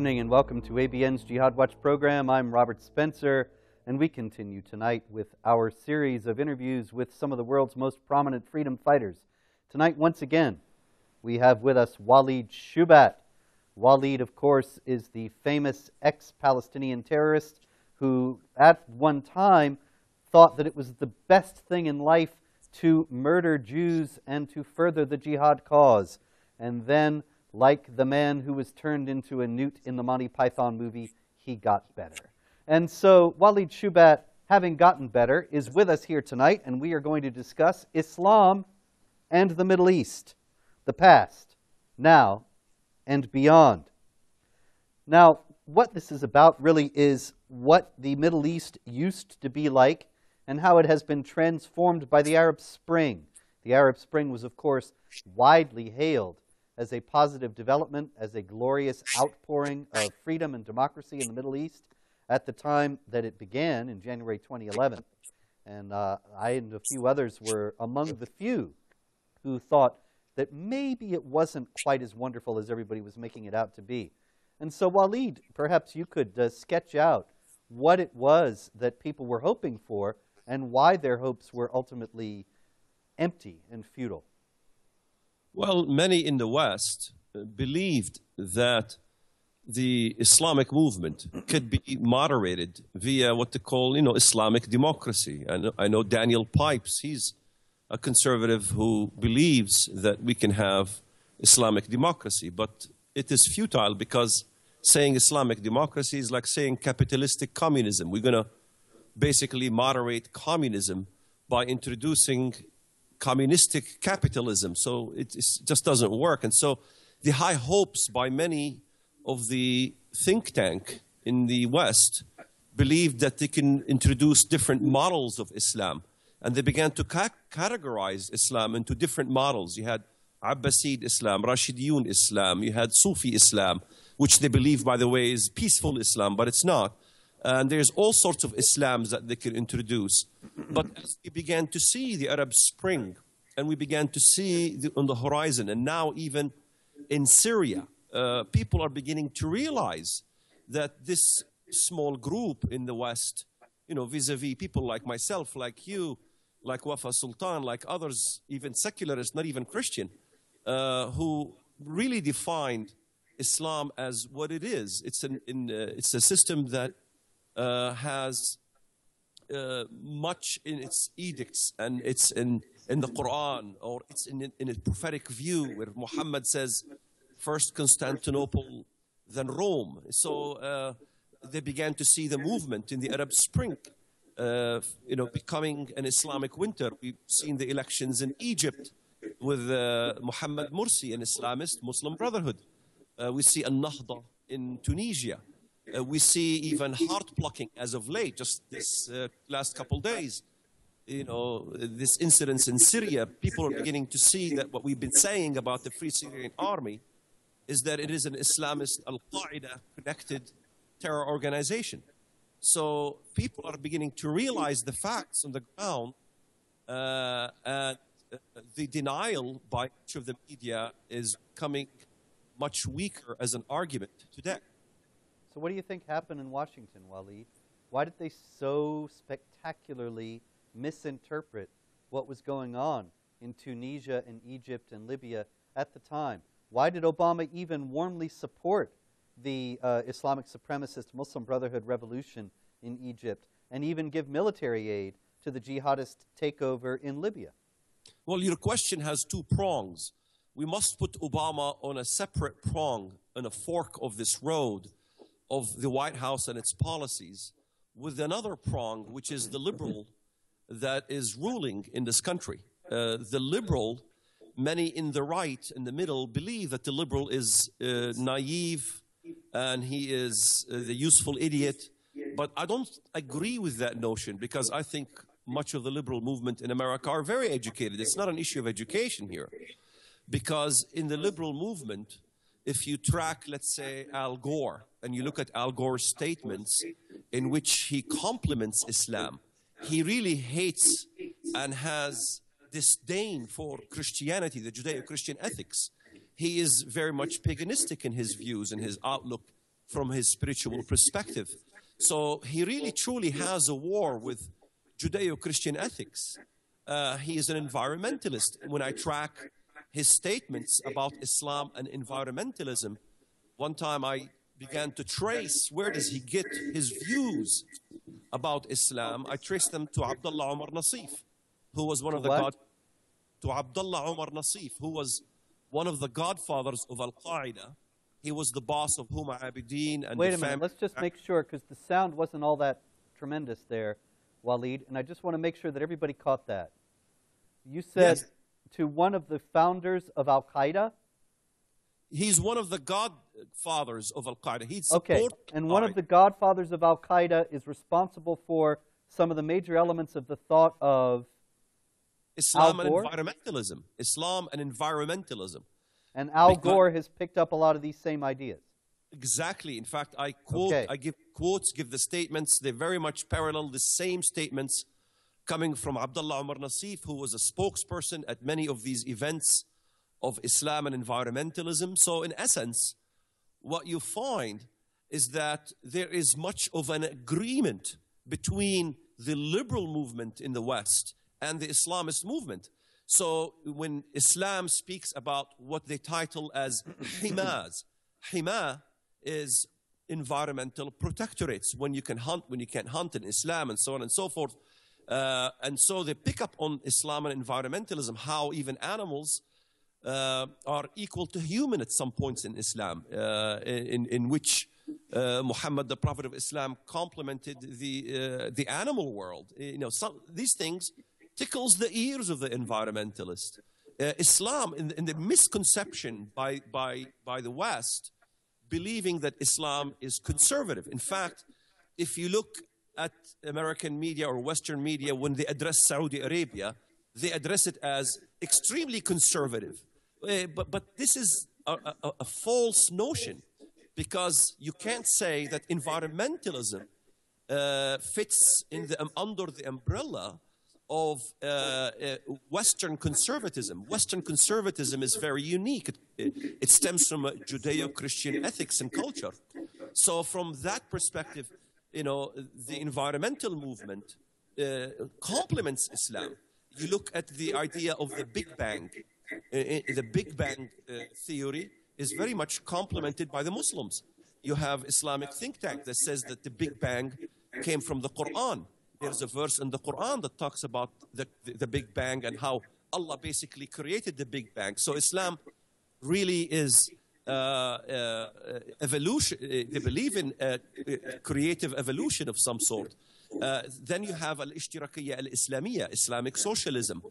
evening and welcome to ABN's Jihad Watch program. I'm Robert Spencer, and we continue tonight with our series of interviews with some of the world's most prominent freedom fighters. Tonight, once again, we have with us Walid Shoebat. Walid, of course, is the famous ex-Palestinian terrorist who at one time thought that it was the best thing in life to murder Jews and to further the jihad cause. And then, like the man who was turned into a newt in the Monty Python movie, he got better. And so Walid Shoebat, having gotten better, is with us here tonight, and we are going to discuss Islam and the Middle East, the past, now, and beyond. Now, what this is about really is what the Middle East used to be like and how it has been transformed by the Arab Spring. The Arab Spring was, of course, widely hailed as a positive development, as a glorious outpouring of freedom and democracy in the Middle East at the time that it began in January 2011. And I and a few others were among the few who thought that maybe it wasn't quite as wonderful as everybody was making it out to be. And so, Walid, perhaps you could sketch out what it was that people were hoping for and why their hopes were ultimately empty and futile. Well, many in the West believed that the Islamic movement could be moderated via what they call, Islamic democracy. And I know Daniel Pipes, he's a conservative who believes that we can have Islamic democracy, but it is futile because saying Islamic democracy is like saying capitalistic communism. We're going to basically moderate communism by introducing communistic capitalism, so it just doesn't work. And so the high hopes by many of the think tank in the West believed that they can introduce different models of Islam, and they began to categorize Islam into different models. You had Abbasid Islam, Rashidiyun Islam, you had Sufi Islam, which they believe, by the way, is peaceful Islam, but it's not. And there's all sorts of Islams that they could introduce. But as we began to see the Arab Spring, and we began to see on the horizon, and now even in Syria, people are beginning to realize that this small group in the West, vis-a-vis people like myself, like you, like Wafa Sultan, like others, even secularists, not even Christian, who really defined Islam as what it is. It's a system that has much in its edicts, and it's in the Quran, or it's in a prophetic view where Muhammad says, first Constantinople, then Rome. So they began to see the movement in the Arab Spring, becoming an Islamic winter. We've seen the elections in Egypt with Muhammad Morsi, an Islamist Muslim Brotherhood. We see Al-Nahda in Tunisia. We see even heart plucking as of late, just this last couple days. This incidents in Syria, people are beginning to see that what we've been saying about the Free Syrian Army is that it is an Islamist Al-Qaeda connected terror organization. So people are beginning to realize the facts on the ground, and the denial by much of the media is coming much weaker as an argument today. So what do you think happened in Washington, Walid? Why did they so spectacularly misinterpret what was going on in Tunisia and Egypt and Libya at the time? Why did Obama even warmly support the Islamic supremacist Muslim Brotherhood revolution in Egypt and even give military aid to the jihadist takeover in Libya? Well, your question has two prongs. We must put Obama on a separate prong, on a fork of this road of the White House and its policies, with another prong, which is the liberal that is ruling in this country. The liberal, many in the right, in the middle, believe that the liberal is naive and he is the useful idiot. But I don't agree with that notion, because I think much of the liberal movement in America are very educated. It's not an issue of education here. Because in the liberal movement, if you track, let's say, Al Gore, and you look at Al Gore's statements in which he compliments Islam, he really hates and has disdain for Christianity, the Judeo-Christian ethics. He is very much paganistic in his views and his outlook from his spiritual perspective. So he really truly has a war with Judeo-Christian ethics. He is an environmentalist. When I track his statements about Islam and environmentalism, one time I began to trace where does he get his views about Islam. I traced them to Abdullah Umar Nasif, who was one of the to Abdullah Umar Nasif, who was one of the godfathers of Al-Qaeda. He was the boss of Huma Abedin and Wait a minute, let's just make sure, because the sound wasn't all that tremendous there, Walid, and I just want to make sure that everybody caught that. You said to one of the founders of Al-Qaeda? He's one of the godfathers of Al-Qaeda. He's okay, and one of the godfathers of Al-Qaeda is responsible for some of the major elements of the thought of Islam and environmentalism. Islam and environmentalism. And Al Gore has picked up a lot of these same ideas. Exactly. In fact, I quote, I give quotes, give the statements. They very much parallel the same statements coming from Abdullah Umar Nasif, who was a spokesperson at many of these events of Islam and environmentalism. So in essence, what you find is that there is much of an agreement between the liberal movement in the West and the Islamist movement. So when Islam speaks about what they title as himas, hima is environmental protectorates, when you can hunt, when you can't hunt in Islam, and so on and so forth. And so they pick up on Islam and environmentalism, how even animals are equal to human at some points in Islam, in which Muhammad, the Prophet of Islam, complimented the animal world. You know, these things tickles the ears of the environmentalist. Islam, in the misconception by the West, believing that Islam is conservative. In fact, if you look at American media or Western media, when they address Saudi Arabia, they address it as extremely conservative. But this is a false notion, because you can't say that environmentalism fits in under the umbrella of Western conservatism. Western conservatism is very unique. It stems from Judeo-Christian ethics and culture. So from that perspective, you know, the environmental movement complements Islam. You look at the idea of the Big Bang. The Big Bang theory is very much complemented by the Muslims. You have Islamic think tank that says that the Big Bang came from the Quran. There's a verse in the Quran that talks about the Big Bang and how Allah basically created the Big Bang. So Islam really is evolution. They believe in creative evolution of some sort. Then you have al-ishtirakiyya al-islamiyya, Islamic socialism,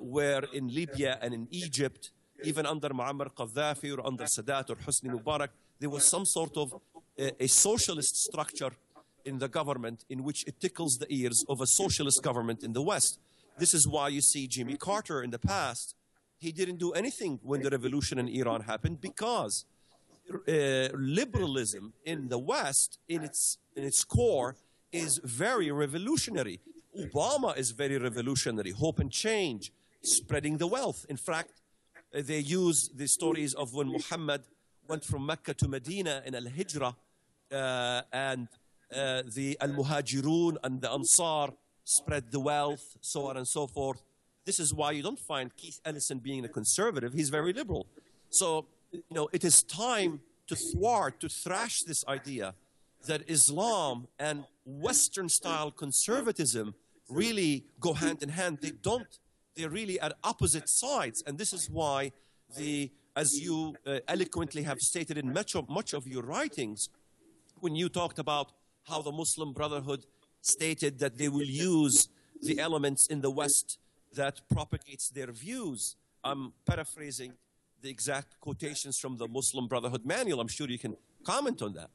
where in Libya and in Egypt, even under Muammar Gaddafi or under Sadat or Hosni Mubarak, there was some sort of a socialist structure in the government in which it tickles the ears of a socialist government in the West. This is why you see Jimmy Carter in the past. He didn't do anything when the revolution in Iran happened, because liberalism in the West, in its core, is very revolutionary. Obama is very revolutionary. Hope and change, spreading the wealth. In fact, they use the stories of when Muhammad went from Mecca to Medina in Al-Hijrah, and the Al-Muhajirun and the Ansar spread the wealth, so on and so forth. This is why you don't find Keith Ellison being a conservative. He's very liberal. So, you know, it is time to thwart, to thrash this idea that Islam and Western-style conservatism really go hand in hand. They don't. They're really at opposite sides. And this is why, as you eloquently have stated in much of your writings, when you talked about how the Muslim Brotherhood stated that they will use the elements in the West that propagates their views. I'm paraphrasing the exact quotations from the Muslim Brotherhood manual. I'm sure you can comment on that.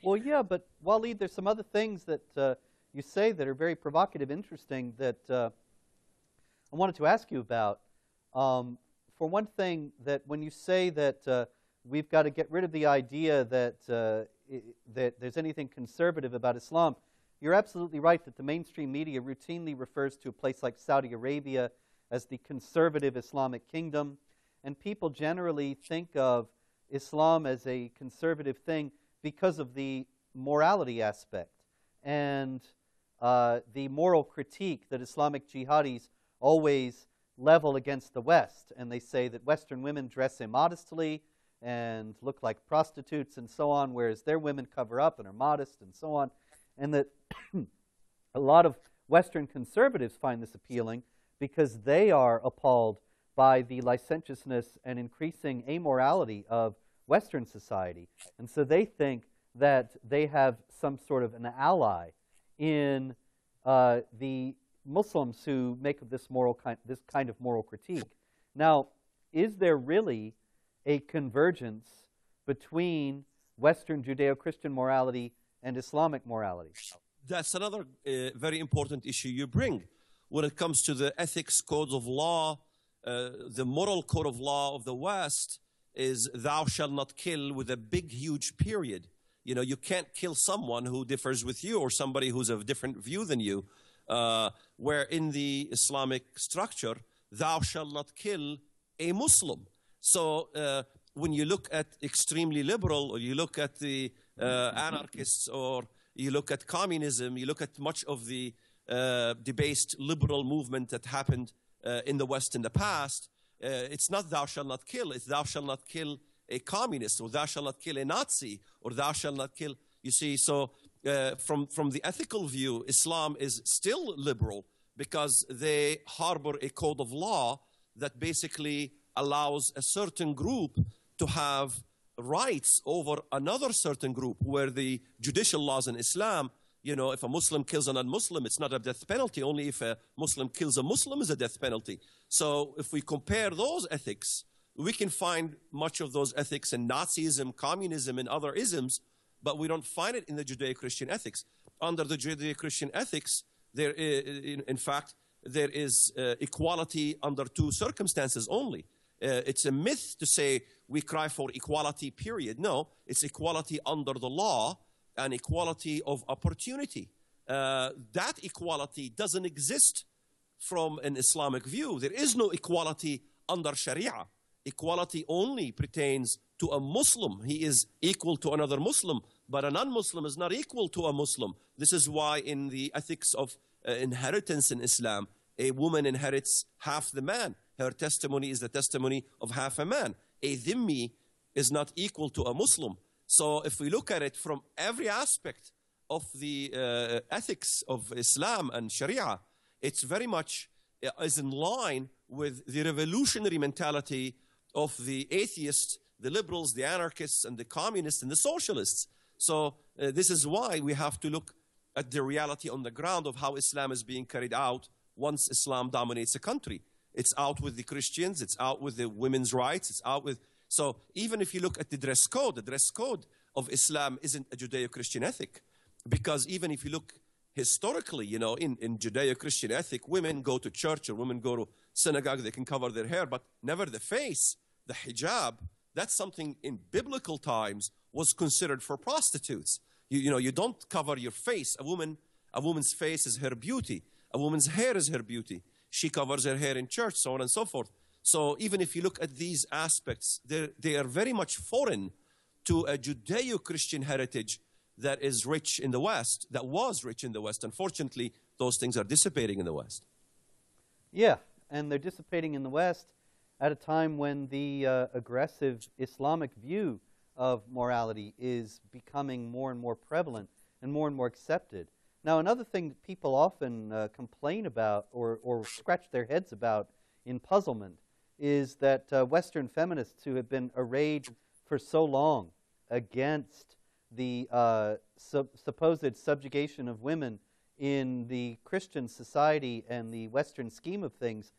Well, yeah, but Walid, there's some other things that you say that are very provocative, interesting, that I wanted to ask you about. For one thing, that when you say that we've got to get rid of the idea that that there's anything conservative about Islam, you're absolutely right that the mainstream media routinely refers to a place like Saudi Arabia as the conservative Islamic kingdom, and people generally think of Islam as a conservative thing because of the morality aspect and the moral critique that Islamic jihadis always level against the West. And they say that Western women dress immodestly and look like prostitutes and so on, whereas their women cover up and are modest and so on. And that a lot of Western conservatives find this appealing because they are appalled by the licentiousness and increasing amorality of Western society. And so they think that they have some sort of an ally in the Muslims who make this kind of moral critique. Now, is there really a convergence between Western Judeo-Christian morality and Islamic morality? That's another very important issue you bring. When it comes to the ethics codes of law, the moral code of law of the West is thou shalt not kill with a big, huge period. You know, you can't kill someone who differs with you or somebody who's of a different view than you. Where in the Islamic structure, thou shalt not kill a Muslim. So when you look at extremely liberal, or you look at the anarchists, or you look at communism, you look at much of the debased liberal movement that happened in the West in the past, it's not thou shalt not kill, it's thou shalt not kill a communist, or thou shalt not kill a Nazi, or thou shalt not kill, you see, so from the ethical view, Islam is still liberal because they harbor a code of law that basically allows a certain group to have rights over another certain group, where the judicial laws in Islam, you know, if a Muslim kills a non-Muslim, it's not a death penalty. Only if a Muslim kills a Muslim is a death penalty. So if we compare those ethics, we can find much of those ethics in Nazism, communism, and other isms, but we don't find it in the Judeo-Christian ethics. Under the Judeo-Christian ethics, there is, in fact, there is equality under two circumstances only. It's a myth to say we cry for equality, period. No, it's equality under the law and equality of opportunity. That equality doesn't exist from an Islamic view. There is no equality under Sharia. Equality only pertains to a Muslim. He is equal to another Muslim, but a non-Muslim is not equal to a Muslim. This is why in the ethics of inheritance in Islam, a woman inherits half the man. Her testimony is the testimony of half a man. A dhimmi is not equal to a Muslim. So if we look at it from every aspect of the ethics of Islam and Sharia, it's very much is in line with the revolutionary mentality of the atheists, the liberals, the anarchists, and the communists, and the socialists. So this is why we have to look at the reality on the ground of how Islam is being carried out once Islam dominates a country. It's out with the Christians, it's out with the women's rights, it's out with... So even if you look at the dress code of Islam isn't a Judeo-Christian ethic. Because even if you look historically, you know, in Judeo-Christian ethic, women go to church or women go to synagogue, they can cover their hair, but never the face. The hijab, that's something in biblical times was considered for prostitutes. You know, you don't cover your face. A woman's face is her beauty. A woman's hair is her beauty. She covers her hair in church, so on and so forth. So even if you look at these aspects, they are very much foreign to a Judeo-Christian heritage that is rich in the West, that was rich in the West. Unfortunately, those things are dissipating in the West. Yeah, and they're dissipating in the West at a time when the aggressive Islamic view of morality is becoming more and more prevalent and more accepted. Now, another thing that people often complain about or scratch their heads about in puzzlement is that Western feminists who have been arrayed for so long against the supposed subjugation of women in the Christian society and the Western scheme of things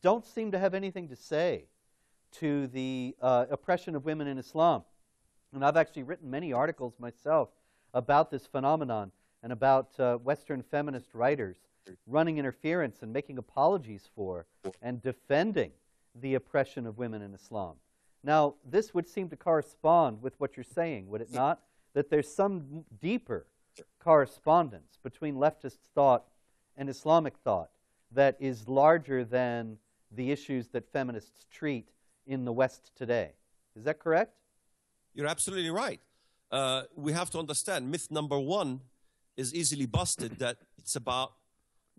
don't seem to have anything to say to the oppression of women in Islam. And I've actually written many articles myself about this phenomenon and about Western feminist writers running interference and making apologies for and defending the oppression of women in Islam. Now, this would seem to correspond with what you're saying, would it not? That there's some deeper correspondence between leftist thought and Islamic thought that is larger than the issues that feminists treat in the West today. Is that correct? You're absolutely right. We have to understand myth number one is easily busted, that it's about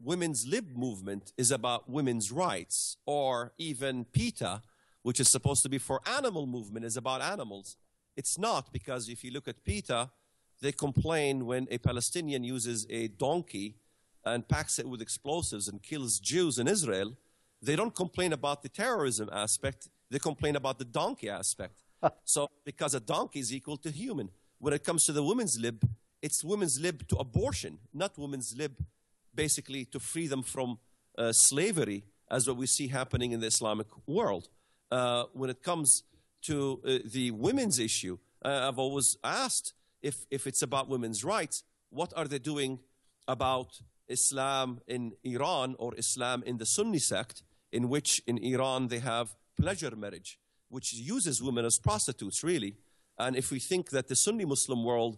women's lib movement is about women's rights, or even PETA, which is supposed to be for animal movement, is about animals. It's not, because if you look at PETA, they complain when a Palestinian uses a donkey and packs it with explosives and kills Jews in Israel. They don't complain about the terrorism aspect. They complain about the donkey aspect. So, because a donkey is equal to human. When it comes to the women's lib, it's women's lib to abortion, not women's lib basically to free them from slavery, as what we see happening in the Islamic world. When it comes to the women's issue, I've always asked, if it's about women's rights, what are they doing about Islam in Iran, or Islam in the Sunni sect, in which in Iran they have pleasure marriage, which uses women as prostitutes, really. And if we think that the Sunni Muslim world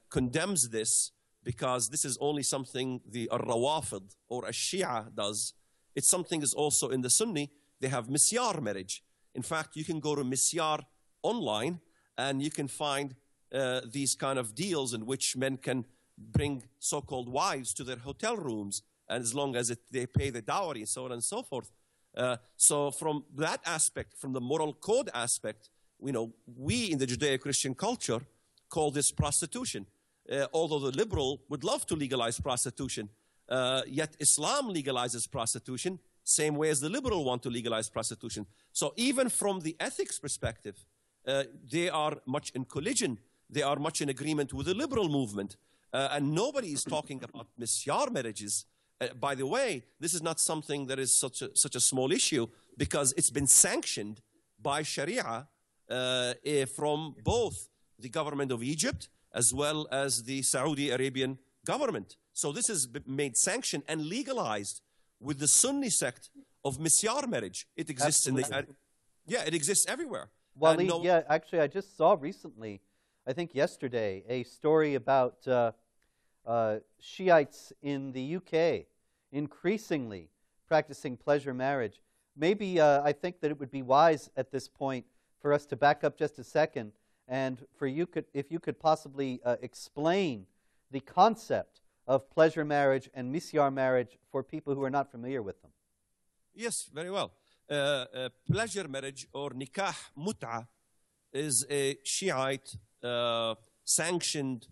condemns this because this is only something the Rawafid or a Shia does, it's something is also in the Sunni. They have misyar marriage. In fact, you can go to misyar online and you can find these kind of deals in which men can bring so-called wives to their hotel rooms, and as long as they pay the dowry and so on and so forth. So from that aspect, from the moral code aspect, we in the Judeo-Christian culture call this prostitution. Although the liberal would love to legalize prostitution, yet Islam legalizes prostitution, same way as the liberal want to legalize prostitution. So even from the ethics perspective, they are much in collision. They are much in agreement with the liberal movement. And nobody is talking about misyar marriages. By the way, this is not something that is such a small issue, because it's been sanctioned by Sharia from both the government of Egypt as well as the Saudi Arabian government. So this has been made sanctioned and legalized with the Sunni sect of misyar marriage. It exists it exists everywhere. Walid, actually, I just saw recently, I think yesterday, a story about Shiites in the UK increasingly practicing pleasure marriage. Maybe I think that it would be wise at this point for us to back up just a second, and if you could possibly explain the concept of pleasure marriage and misyar marriage for people who are not familiar with them. Yes, very well. Pleasure marriage, or nikah mut'ah, is a Shiite sanctioned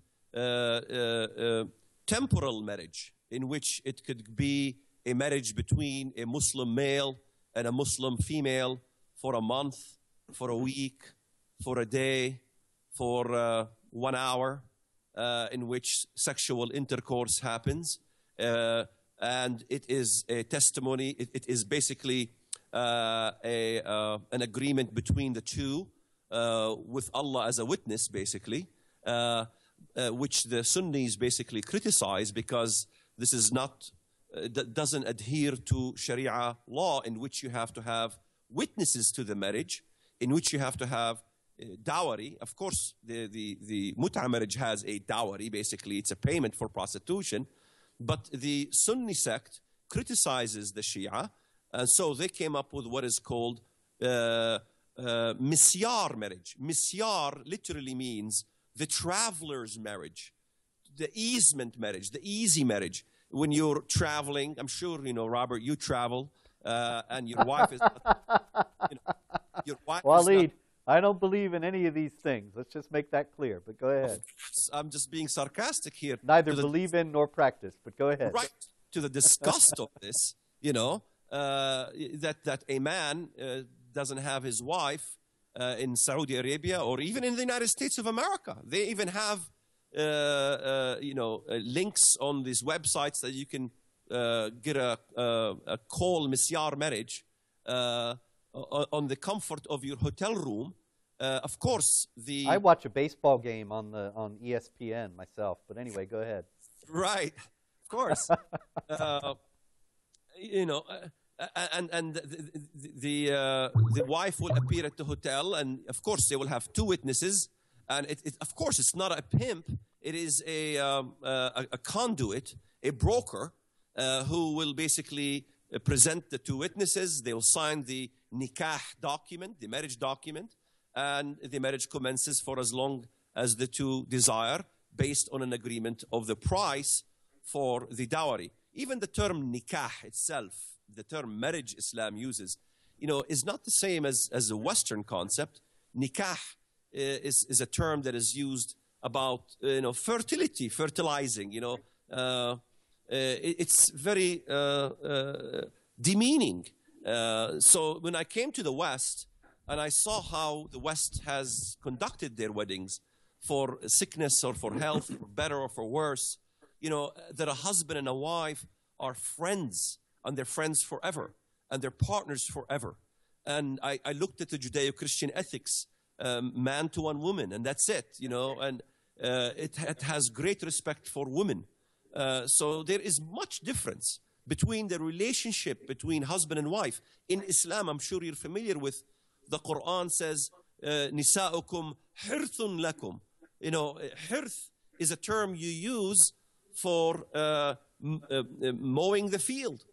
temporal marriage, in which it could be a marriage between a Muslim male and a Muslim female for a month, for a week, for a day, for 1 hour, in which sexual intercourse happens. And it is a testimony, it is basically an agreement between the two, with Allah as a witness, basically, which the Sunnis basically criticize, because this is not, doesn't adhere to Sharia law, in which you have to have witnesses to the marriage, in which you have to have dowry. Of course, the mut'ah marriage has a dowry. Basically, it's a payment for prostitution. But the Sunni sect criticizes the Shia, and so they came up with what is called misyar marriage. Misyar literally means the traveler's marriage, the easement marriage, the easy marriage. When you're traveling, I'm sure, Robert, you travel, and your wife is not, your wife Walid, is not, I don't believe in any of these things. Let's just make that clear, but go ahead. I'm just being sarcastic here. Neither believe in nor practice, but go ahead. Right, to the disgust of this, that a man doesn't have his wife in Saudi Arabia, or even in the United States of America. They even have links on these websites that you can get a call misyar marriage on the comfort of your hotel room. Of course, I watch a baseball game on ESPN myself, but anyway, go ahead. Right, of course. And the wife will appear at the hotel, and of course they will have two witnesses. And of course, it's not a pimp. It is a conduit, a broker, who will basically present the two witnesses. They will sign the nikah document, the marriage document. and the marriage commences for as long as the two desire, based on an agreement of the price for the dowry. Even the term nikah itself, the term marriage Islam uses, is not the same as a Western concept. Nikah is a term that is used about fertility, fertilizing. It's very demeaning. So when I came to the West and I saw how the West has conducted their weddings for sickness or for health, for better or for worse, that a husband and a wife are friends, and they're friends forever, and they're partners forever. And I looked at the Judeo-Christian ethics, man to one woman, and that's it, and it has great respect for women. So there is much difference between the relationship between husband and wife. In Islam, I'm sure you're familiar with, the Quran says, Nisa'ukum hirthun lakum. Hirth is a term you use for mowing the field,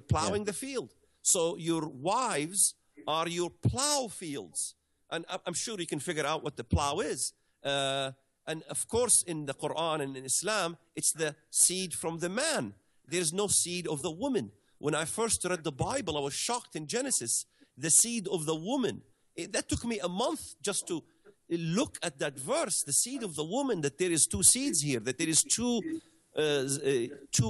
plowing the field. So your wives are your plow fields. And I'm sure you can figure out what the plow is. And of course, in the Quran and in Islam, it's the seed from the man. There's no seed of the woman. When I first read the Bible, I was shocked in Genesis, the seed of the woman. That took me a month just to look at that verse, the seed of the woman, that there is two seeds here, that there is two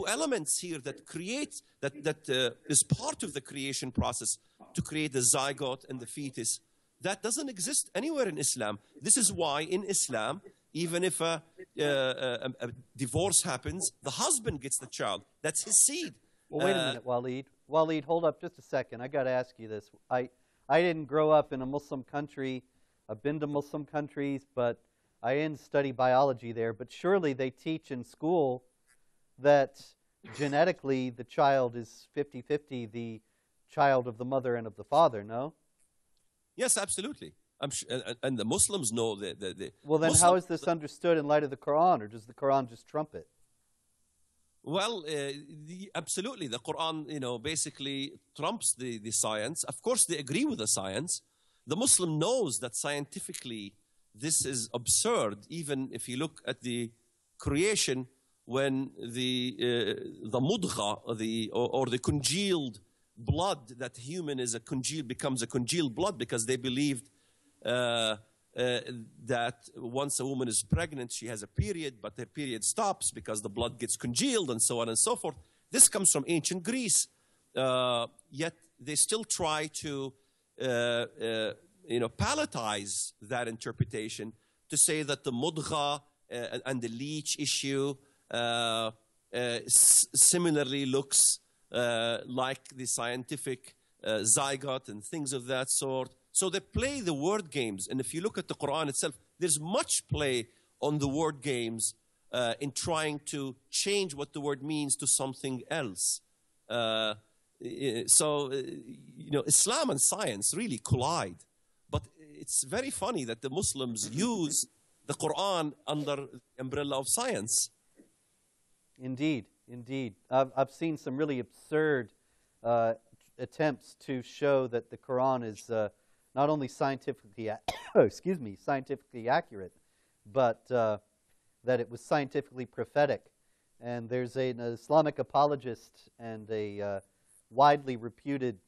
elements here that create, that is part of the creation process to create the zygote and the fetus. That doesn't exist anywhere in Islam. This is why in Islam, even if a divorce happens, the husband gets the child. That's his seed. Well, wait a minute, Walid. Walid, hold up just a second. I got to ask you this. I didn't grow up in a Muslim country. I've been to Muslim countries, but I didn't study biology there. But surely they teach in school that genetically the child is 50-50, the child of the mother and of the father, no? Yes, absolutely. I'm sure, and the Muslims know that. Well, then how is this understood in light of the Quran, or does the Quran just trump it? Well, absolutely. The Quran, basically trumps the science. Of course, they agree with the science. The Muslim knows that scientifically this is absurd. Even if you look at the creation, when the mudgha, or the congealed blood, that human is becomes a congealed blood, because they believed that once a woman is pregnant, she has a period, but her period stops because the blood gets congealed, and so on and so forth. This comes from ancient Greece. Yet they still try to palletize that interpretation to say that the mudgha and the leech issue similarly looks like the scientific zygote and things of that sort. So they play the word games. And if you look at the Quran itself, there's much play on the word games in trying to change what the word means to something else. Islam and science really collide. But it's very funny that the Muslims use the Quran under the umbrella of science. Indeed, indeed. I've seen some really absurd attempts to show that the Quran is not only scientifically, scientifically accurate, but that it was scientifically prophetic. And there's an Islamic apologist and a widely reputed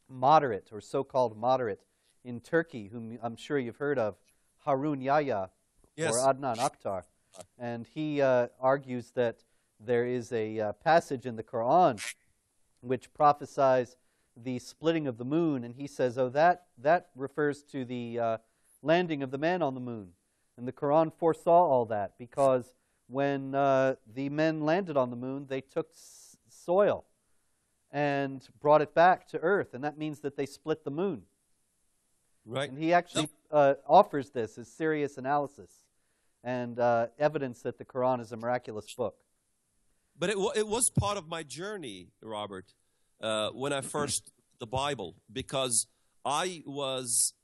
moderate, or so-called moderate, in Turkey, whom I'm sure you've heard of, Harun Yahya, yes, or Adnan Akhtar. And he argues that there is a passage in the Quran which prophesies the splitting of the moon, and he says, oh, that refers to the landing of the man on the moon. And the Quran foresaw all that, because when the men landed on the moon, they took soil and brought it back to earth, and that means that they split the moon. Right. And he actually offers this as serious analysis and evidence that the Quran is a miraculous book. But it was part of my journey, Robert, when I first the Bible, because I was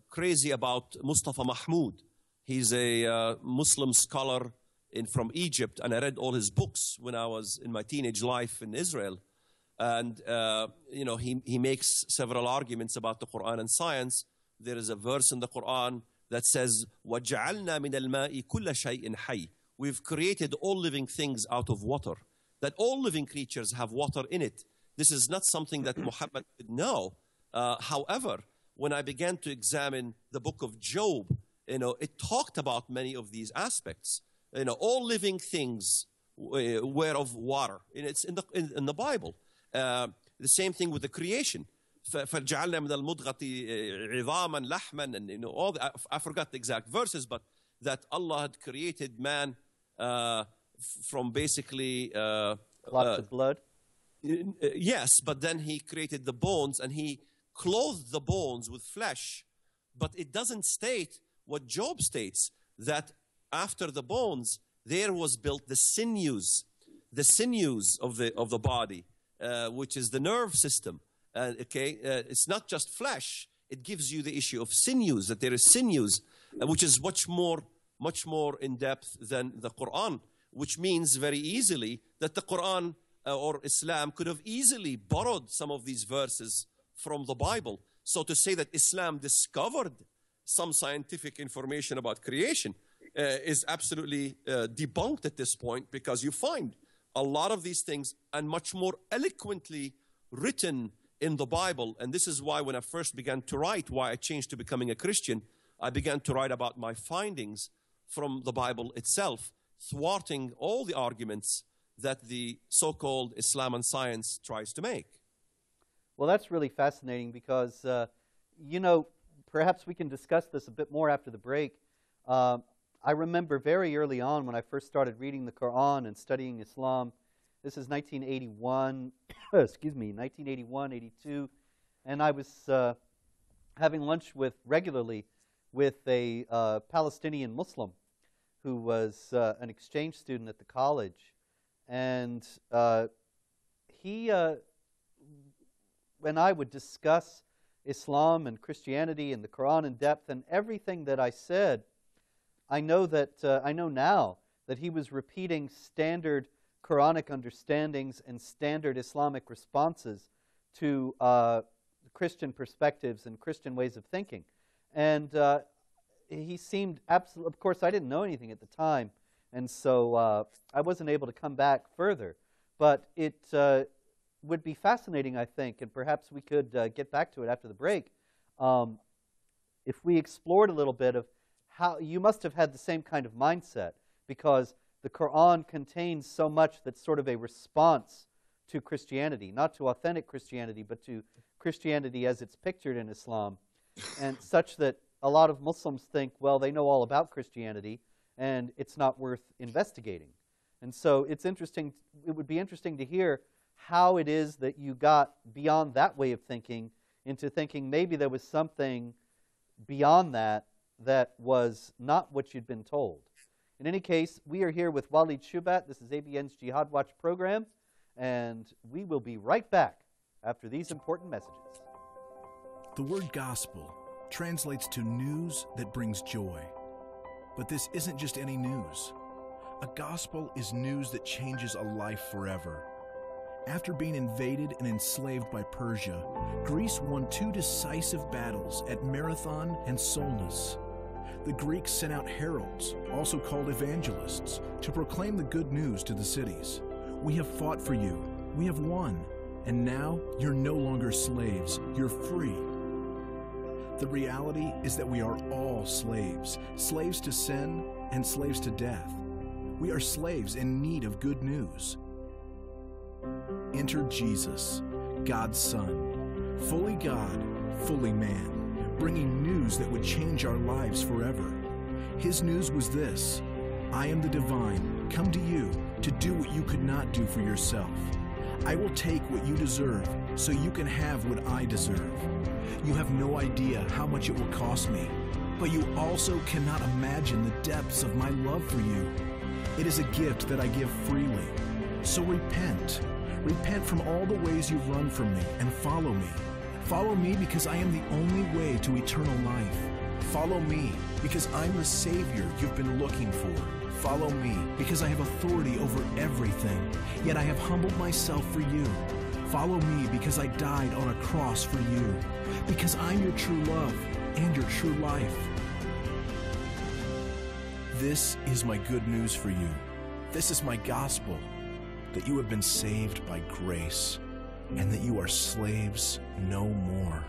crazy about Mustafa Mahmoud. He's a Muslim scholar from Egypt, and I read all his books when I was in my teenage life in Israel. And he makes several arguments about the Quran and science, There is a verse in the Quran that says, وَجَعَلْنَا مِنَ الْمَاءِ كُلَّ شَيْءٍ حَيٍّ. We've created all living things out of water. That all living creatures have water in it. This is not something that Muhammad did know. However, when I began to examine the book of Job, it talked about many of these aspects. All living things were of water. And it's in the Bible. The same thing with the creation. فَجَعَلْنَا مِنَ الْمُضْغَةِ عِظَامًا لَحْمًا, and all I forgot the exact verses, but that Allah had created man from basically lots of blood. Yes, but then he created the bones and he clothed the bones with flesh. But it doesn't state what Job states, that after the bones there was built the sinews of the body, which is the nerve system. It's not just flesh. It gives you the issue of sinews, that there is sinews, which is much more in depth than the Quran, which means very easily that the Quran or Islam could have easily borrowed some of these verses from the Bible. So to say that Islam discovered some scientific information about creation is absolutely debunked at this point, because you find a lot of these things and much more eloquently written in the Bible. And this is why when I first began to write, why I changed to becoming a Christian, I began to write about my findings from the Bible itself, thwarting all the arguments that the so-called Islam and science tries to make. Well, that's really fascinating because, perhaps we can discuss this a bit more after the break. I remember very early on when I first started reading the Quran and studying Islam. This is 1981, 82, and I was having lunch regularly with a Palestinian Muslim who was an exchange student at the college. And he and I would discuss Islam and Christianity and the Quran in depth, and everything that I said, I know now that he was repeating standard Quranic understandings and standard Islamic responses to Christian perspectives and Christian ways of thinking. And he seemed absolutely, of course I didn't know anything at the time, and so I wasn't able to come back further. But it would be fascinating, I think, and perhaps we could get back to it after the break, if we explored a little bit of how you must have had the same kind of mindset, because the Quran contains so much that's sort of a response to Christianity, not to authentic Christianity, but to Christianity as it's pictured in Islam, and such that a lot of Muslims think, well, they know all about Christianity, and it's not worth investigating. And so it's interesting. It would be interesting to hear how it is that you got beyond that way of thinking into thinking maybe there was something beyond that was not what you'd been told. In any case, we are here with Walid Shoebat. This is ABN's Jihad Watch program, and we will be right back after these important messages. The word gospel translates to news that brings joy. But this isn't just any news. A gospel is news that changes a life forever. After being invaded and enslaved by Persia, Greece won 2 decisive battles at Marathon and Solnus. The Greeks sent out heralds, also called evangelists, to proclaim the good news to the cities. We have fought for you, we have won, and now you're no longer slaves, you're free. The reality is that we are all slaves, slaves to sin and slaves to death. We are slaves in need of good news. Enter Jesus, God's Son, fully God, fully man, bringing news that would change our lives forever. His news was this: I am the divine, come to you to do what you could not do for yourself. I will take what you deserve so you can have what I deserve. You have no idea how much it will cost me, but you also cannot imagine the depths of my love for you. It is a gift that I give freely. So repent. Repent from all the ways you've run from me and follow me. Follow me because I am the only way to eternal life. Follow me because I'm the Savior you've been looking for. Follow me because I have authority over everything, yet I have humbled myself for you. Follow me because I died on a cross for you. Because I'm your true love. and your true life. This is my good news for you. This is my gospel, that you have been saved by grace and that you are slaves no more.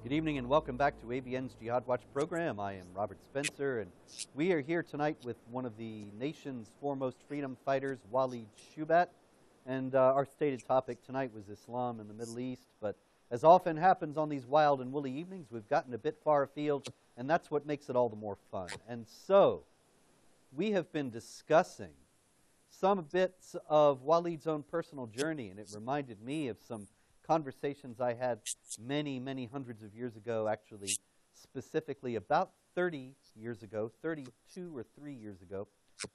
Good evening and welcome back to ABN's Jihad Watch program. I am Robert Spencer, and we are here tonight with one of the nation's foremost freedom fighters, Walid Shoebat. And our stated topic tonight was Islam in the Middle East. But as often happens on these wild and woolly evenings, we've gotten a bit far afield, and that's what makes it all the more fun. And so we have been discussing some bits of Walid's own personal journey, and it reminded me of some conversations I had many, many hundreds of years ago, actually, specifically about 30 years ago, 32 or 3 years ago,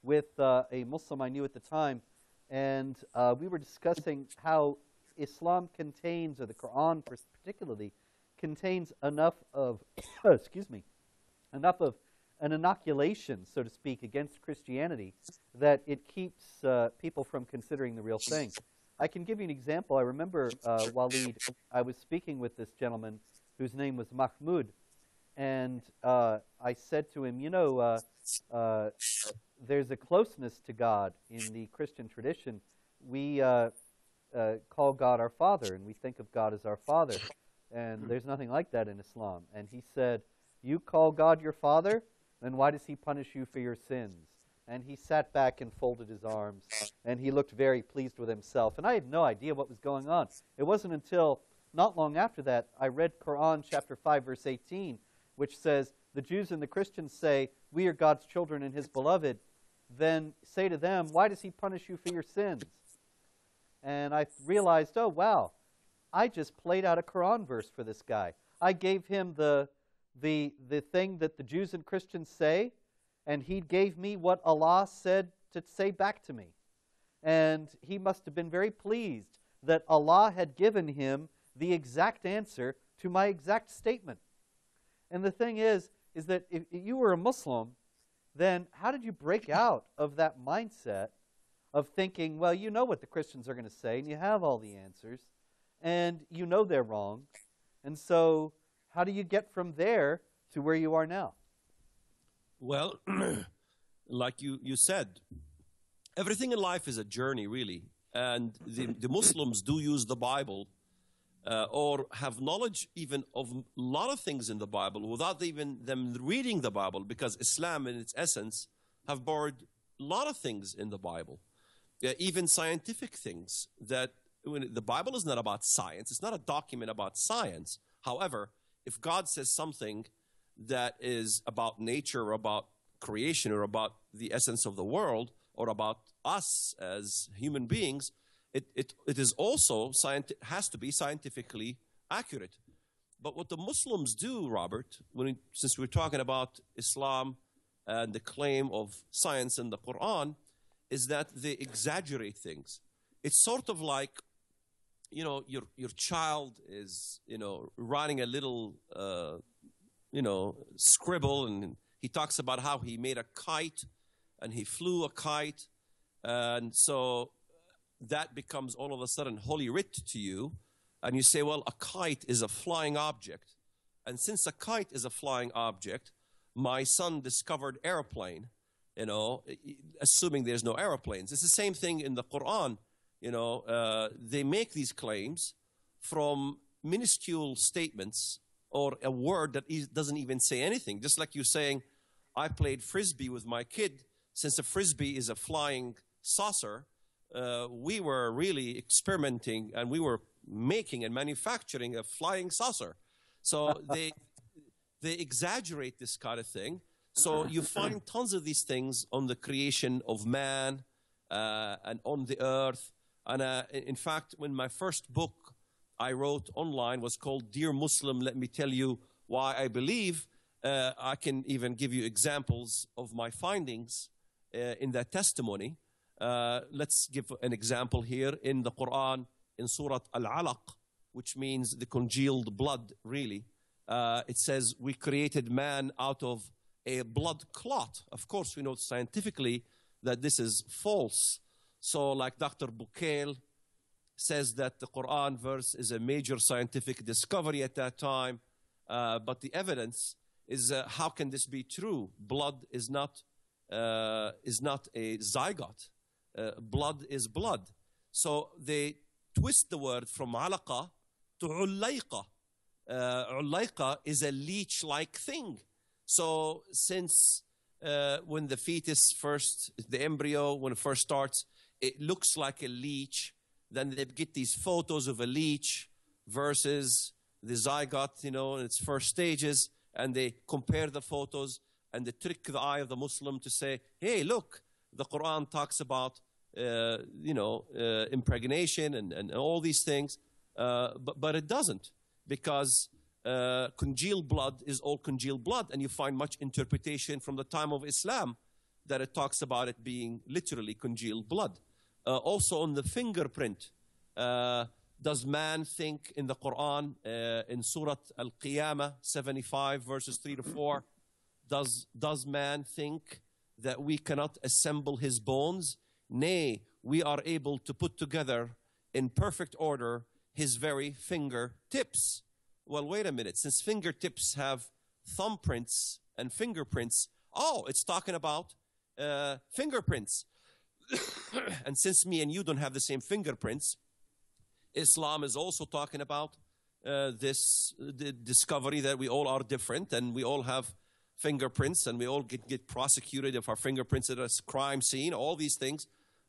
with a Muslim I knew at the time. And we were discussing how Islam contains, or the Quran particularly, contains enough of, excuse me, enough of an inoculation, so to speak, against Christianity that it keeps people from considering the real thing. I can give you an example. I remember, Walid, I was speaking with this gentleman whose name was Mahmoud, and I said to him, you know, there's a closeness to God in the Christian tradition. We call God our Father, and we think of God as our Father, and there's nothing like that in Islam. And he said, you call God your Father, then why does he punish you for your sins? And he sat back and folded his arms, and he looked very pleased with himself. And I had no idea what was going on. It wasn't until not long after that I read Quran chapter 5, verse 18, which says, the Jews and the Christians say, we are God's children and his beloved. Then say to them, why does he punish you for your sins? And I realized, oh, wow, I just played out a Quran verse for this guy. I gave him the thing that the Jews and Christians say, and he gave me what Allah said to say back to me. And he must have been very pleased that Allah had given him the exact answer to my exact statement. And the thing is that if you were a Muslim, then how did you break out of that mindset of thinking, well, you know what the Christians are going to say, and you have all the answers, and you know they're wrong. And so how do you get from there to where you are now? Well, like you said, everything in life is a journey, really. And the Muslims do use the Bible or have knowledge even of a lot of things in the Bible without even them reading the Bible, because Islam in its essence have borrowed a lot of things in the Bible, even scientific things. That when the Bible is not about science. It's not a document about science. However, if God says something that is about nature or about creation or about the essence of the world or about us as human beings, it is also has to be scientifically accurate. But what the Muslims do, Robert, since we're talking about Islam and the claim of science in the Quran, is that they exaggerate things. It's sort of like, you know, your child is, you know, writing a little scribble, and he talks about how he made a kite and he flew a kite. And so that becomes all of a sudden holy writ to you, and you say, well, a kite is a flying object. And since a kite is a flying object, my son discovered airplane, you know, assuming there's no airplanes. It's the same thing in the Quran. You know, they make these claims from minuscule statements or a word that doesn't even say anything. Just like you saying, I played Frisbee with my kid. Since a Frisbee is a flying saucer, we were really experimenting and we were making and manufacturing a flying saucer. So they exaggerate this kind of thing. So you find tons of these things on the creation of man and on the earth. And in fact, when my first book I wrote online was called Dear Muslim, Let Me Tell You Why I Believe, I can even give you examples of my findings in that testimony. Let's give an example here in the Quran, in Surah Al-Alaq, which means the congealed blood, really. It says, we created man out of a blood clot. Of course, we know scientifically that this is false. So like Dr. Bukel says that the Quran verse is a major scientific discovery at that time. But the evidence is, how can this be true? Blood is not a zygote. Blood is blood. So they twist the word from alaqa to ulayqa. Ulayqa is a leech-like thing. So since when the fetus first, the embryo, when it first starts, it looks like a leech, then they get these photos of a leech versus the zygote, you know, in its first stages, and they compare the photos, and they trick the eye of the Muslim to say, hey, look, the Quran talks about, impregnation and all these things, but it doesn't, because congealed blood is all congealed blood, and you find much interpretation from the time of Islam that it talks about it being literally congealed blood. Also on the fingerprint, does man think in the Quran, in Surah Al-Qiyamah 75 verses 3 to 4, does man think that we cannot assemble his bones? Nay, we are able to put together in perfect order his very fingertips. Well, wait a minute. Since fingertips have thumbprints and fingerprints, it's talking about fingerprints. And since me and you don't have the same fingerprints, Islam is also talking about the discovery that we all are different and we all have fingerprints and we all get prosecuted if our fingerprints at a crime scene. All these things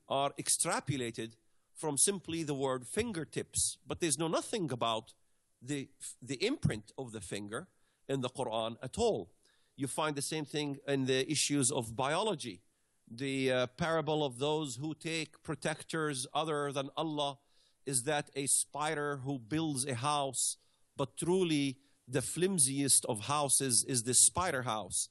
are extrapolated from simply the word fingertips. But there's nothing about the imprint of the finger in the Quran at all. You find the same thing in the issues of biology. The parable of those who take protectors other than Allah is that a spider who builds a house, but truly the flimsiest of houses is the spider house.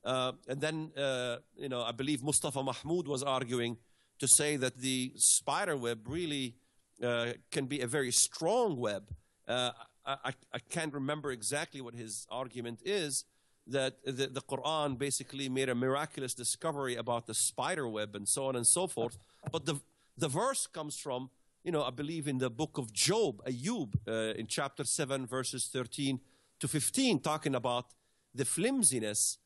And then, I believe Mustafa Mahmoud was arguing to say that the spider web really can be a very strong web. I can't remember exactly what his argument is, that the Quran basically made a miraculous discovery about the spider web and so on and so forth. But the verse comes from, I believe in the book of Job, Ayub, in chapter 7, verses 13 to 15, talking about the flimsiness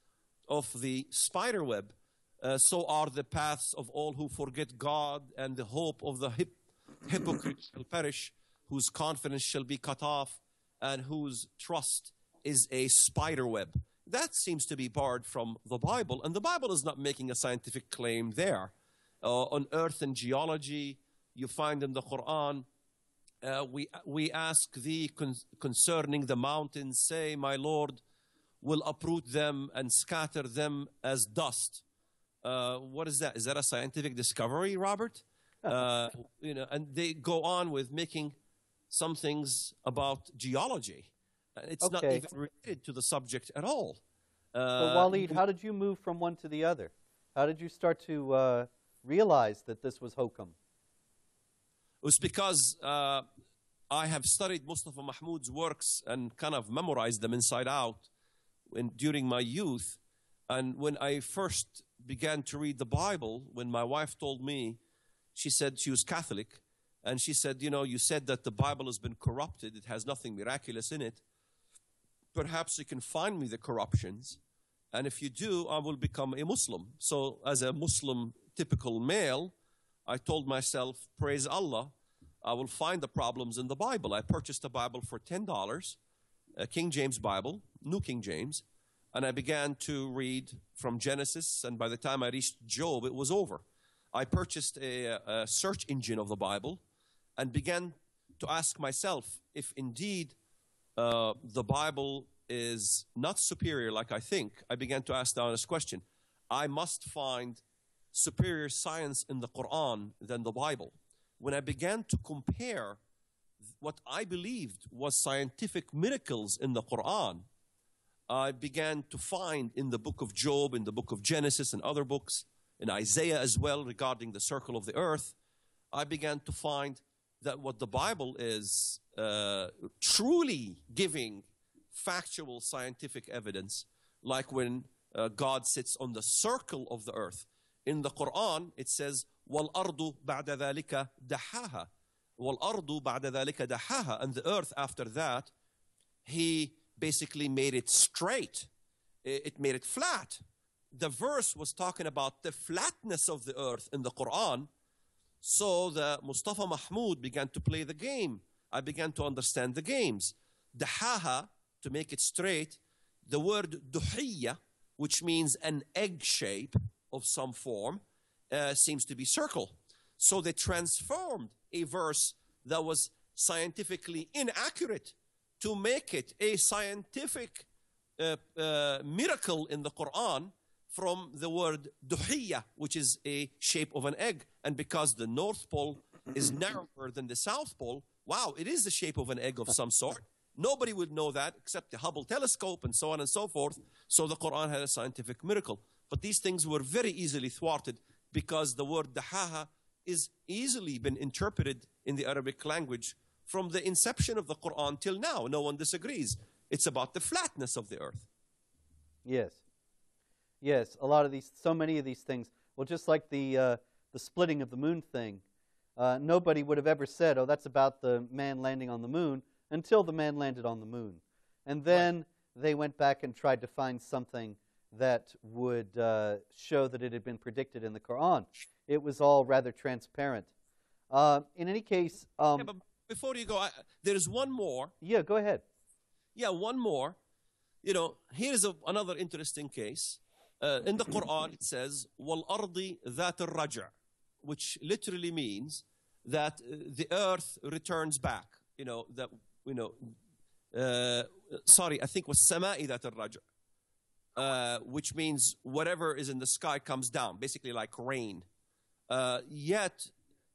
of the spider web. So are the paths of all who forget God, and the hope of the hypocrite shall perish, whose confidence shall be cut off, and whose trust is a spider web. That seems to be barred from the Bible, and the Bible is not making a scientific claim there. On earth and geology, you find in the Quran, we ask thee concerning the mountains, say, my Lord will uproot them and scatter them as dust. What is that? Is that a scientific discovery, Robert? And they go on with making some things about geology. It's not even related to the subject at all. So Walid, how did you move from one to the other? How did you start to realize that this was hokum? It was because I have studied Mustafa Mahmoud's works and kind of memorized them inside out during my youth. And when I first began to read the Bible, when my wife told me, She said she was Catholic, and she said, you said that the Bible has been corrupted. It has nothing miraculous in it. Perhaps you can find me the corruptions, and if you do, I will become a Muslim. So as a Muslim typical male, I told myself, praise Allah, I will find the problems in the Bible. I purchased a Bible for $10, a King James Bible, New King James, and I began to read from Genesis, and by the time I reached Job, it was over. I purchased a search engine of the Bible and began to ask myself if indeed the Bible is not superior like I think. I began to ask the honest question. I must find superior science in the Quran than the Bible. When I began to compare what I believed was scientific miracles in the Quran, I began to find in the book of Job, in the book of Genesis and other books, in Isaiah as well regarding the circle of the earth, I began to find that what the Bible is truly giving factual scientific evidence, like when God sits on the circle of the earth. In the Quran, it says, وَالْأَرْضُ بَعْدَ ذَلِكَ دَحَّاهَا وَالْأَرْضُ بَعْدَ ذَلِكَ دَحَّاهَا. And the earth after that, he basically made it straight. It made it flat. The verse was talking about the flatness of the earth in the Quran. So the Mustafa Mahmoud began to play the game. I began to understand the games. Dahaha, to make it straight, the word duhiyya, which means an egg shape of some form, seems to be circle. So they transformed a verse that was scientifically inaccurate to make it a scientific miracle in the Quran from the word duhiyya, which is a shape of an egg. And because the North Pole is narrower than the South Pole, wow, it is the shape of an egg of some sort. Nobody would know that except the Hubble telescope and so on and so forth. So the Quran had a scientific miracle. But these things were very easily thwarted because the word dahaha is easily been interpreted in the Arabic language from the inception of the Quran till now. No one disagrees. It's about the flatness of the earth. Yes. Yes, a lot of these, so many of these things. Well, just like the splitting of the moon thing, nobody would have ever said, oh, that's about the man landing on the moon, until the man landed on the moon. And then they went back and tried to find something that would show that it had been predicted in the Quran. It was all rather transparent. In any case... yeah, but before you go, there's one more. Yeah, go ahead. Yeah, one more. Here's another interesting case. In the Quran, it says, وَالْأَرْضِ ذَاتِ الرَّجْعِ, which literally means that the earth returns back. Sorry, I think it was سَمَاءِ ذَاتِ الرَّجْعِ, which means whatever is in the sky comes down, basically like rain. Yet,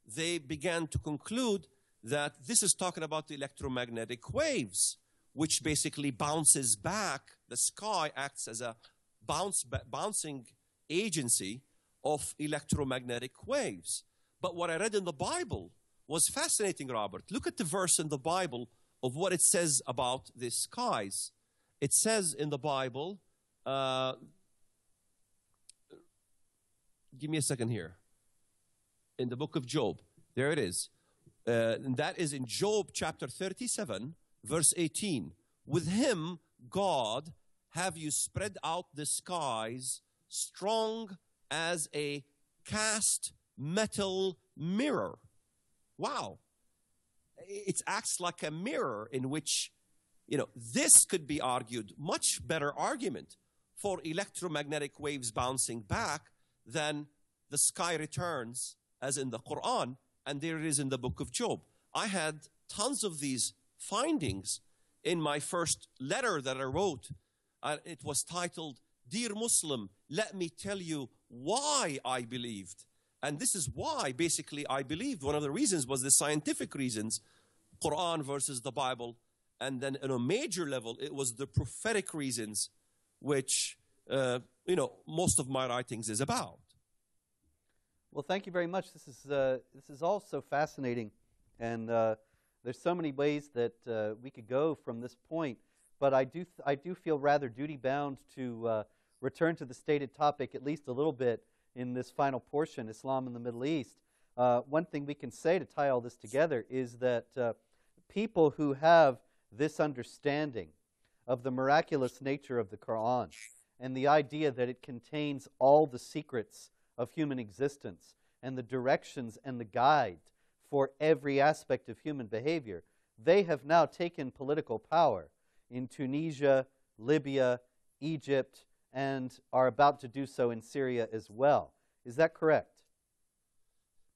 they began to conclude that this is talking about the electromagnetic waves, which basically bounces back. The sky acts as a bouncing agency of electromagnetic waves. But what I read in the Bible was fascinating, Robert. Look at the verse in the Bible of what it says about the skies. It says in the Bible, give me a second here. In the book of Job, there it is. And that is in Job chapter 37, verse 18. With him, God, have you spread out the skies strong as a cast metal mirror. Wow. It acts like a mirror in which, this could be argued, much better argument for electromagnetic waves bouncing back than the sky returns as in the Quran, and there it is in the book of Job. I had tons of these findings in my first letter that I wrote. It was titled, Dear Muslim, let me tell you why I believed. And this is why, basically, I believed. One of the reasons was the scientific reasons, Quran versus the Bible. And then on a major level, it was the prophetic reasons, which, most of my writings is about. Well, thank you very much. This is all so fascinating. And there's so many ways that we could go from this point. But I do feel rather duty-bound to return to the stated topic at least a little bit in this final portion, Islam in the Middle East. one thing we can say to tie all this together is that people who have this understanding of the miraculous nature of the Quran and the idea that it contains all the secrets of human existence and the directions and the guide for every aspect of human behavior, they have now taken political power in Tunisia, Libya, Egypt, and are about to do so in Syria as well. Is that correct?